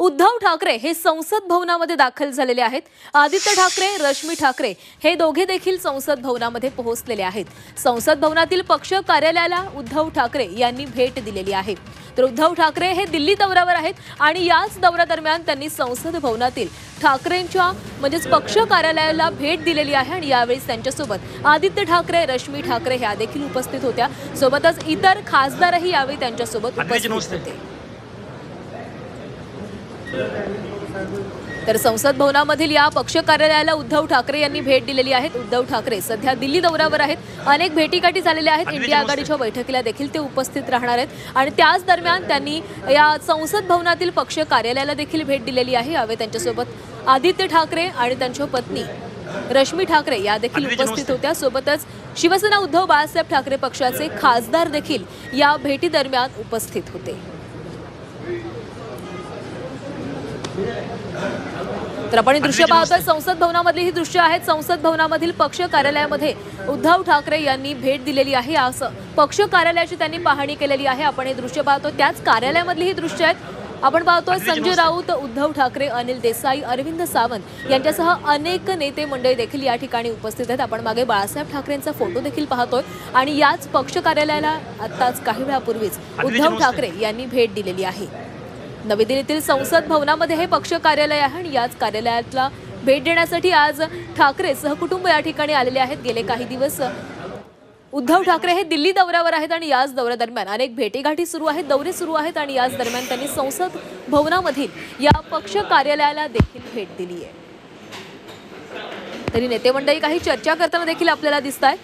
उद्धव ठाकरे हे संसद भवनामध्ये दाखल झालेले आहेत। आदित्य ठाकरे, रश्मी ठाकरे हे दोघे देखील संसद भवनामध्ये पोहोचलेले आहेत। संसद भवनातील पक्ष कार्यालयाला उद्धव ठाकरे यांनी भेट दिलेली आहे। तर उद्धव ठाकरे हे दिल्ली दौऱ्यावर आहेत आणि याच दौऱ्यादरम्यान त्यांनी संसद भवनातील ठाकरेंच्या म्हणजेच पक्ष कार्यालयाला भेट दिलेली आहे आणि यावेळी त्यांच्यासोबत आदित्य ठाकरे, रश्मी ठाकरे ह्या देखील उपस्थित होत्या। सोबतच इतर खासदारही यावेळी त्यांच्यासोबत उपस्थित होते। तर संसद भवनामधील या पक्ष कार्यालयाला उद्धव ठाकरे यांनी भेट दिलेली आहे। उद्धव ठाकरे सध्या दिल्ली दौऱ्यावर आहेत। अनेक भेटीगाठी झालेल्या आहेत। इंडिया आघाडीच्या बैठकीला देखील ते उपस्थित राहणार आहेत आणि त्याच दरम्यान त्यांनी या संसद भवनातील पक्ष कार्यालयाला देखील भेट दिलेली आहे। यावेळी त्यांच्यासोबत आदित्य ठाकरे आणि त्यांच्या पत्नी रश्मी ठाकरे या देखील उपस्थित होत्या। सोबतच शिवसेना उद्धव बाळासाहेब ठाकरे पक्षाचे खासदार देखील या भेटी दरम्यान उपस्थित होते। तर आपण दृश्य पाहतोय संसद भवनामधली ही दृश्य आहेत। संसद भवनामधील पक्ष कार्यालयामध्ये उद्धव ठाकरे यांनी भेट दिलेली आहे। पक्ष कार्यालयाची त्यांनी पाहणी केलेली आहे। आपण हे दृश्य पाहतो त्याच कार्यालयामधली ही दृश्य आहेत। आपण पाहतोय संजय राऊत, उद्धव ठाकरे, अनिल देसाई, अरविंद सावंत यांच्यासह अनेक नेते मंडळी देखील या ठिकाणी उपस्थित आहेत। आपण मागे बाळासाहेब ठाकरेंचा फोटो देखील पाहतोय आणि याच पक्ष कार्यालयाला आताच काही वेळापूर्वीच उद्धव ठाकरे यांनी भेट दिलेली आहे। नवी दिल्लीतील संसद भवनामध्ये हे पक्ष कार्यालय आहे आणि याच कार्यालयाला भेट देण्यासाठी आज ठाकरे सहकुटुंब या ठिकाणी आलेले आहेत। गेले काही दिवस उद्धव ठाकरे हे दिल्ली दौऱ्यावर आहेत आणि याच दौऱ्यादरम्यान अनेक भेटीगाठी सुरू आहेत, दौरे सुरू आहेत आणि याच दरम्यान त्यांनी संसद भवनामधील या पक्ष कार्यालयाला देखील भेट दिली आहे। तरी नेते मंडळी काही चर्चा करताना देखील आपल्याला दिसत आहेत।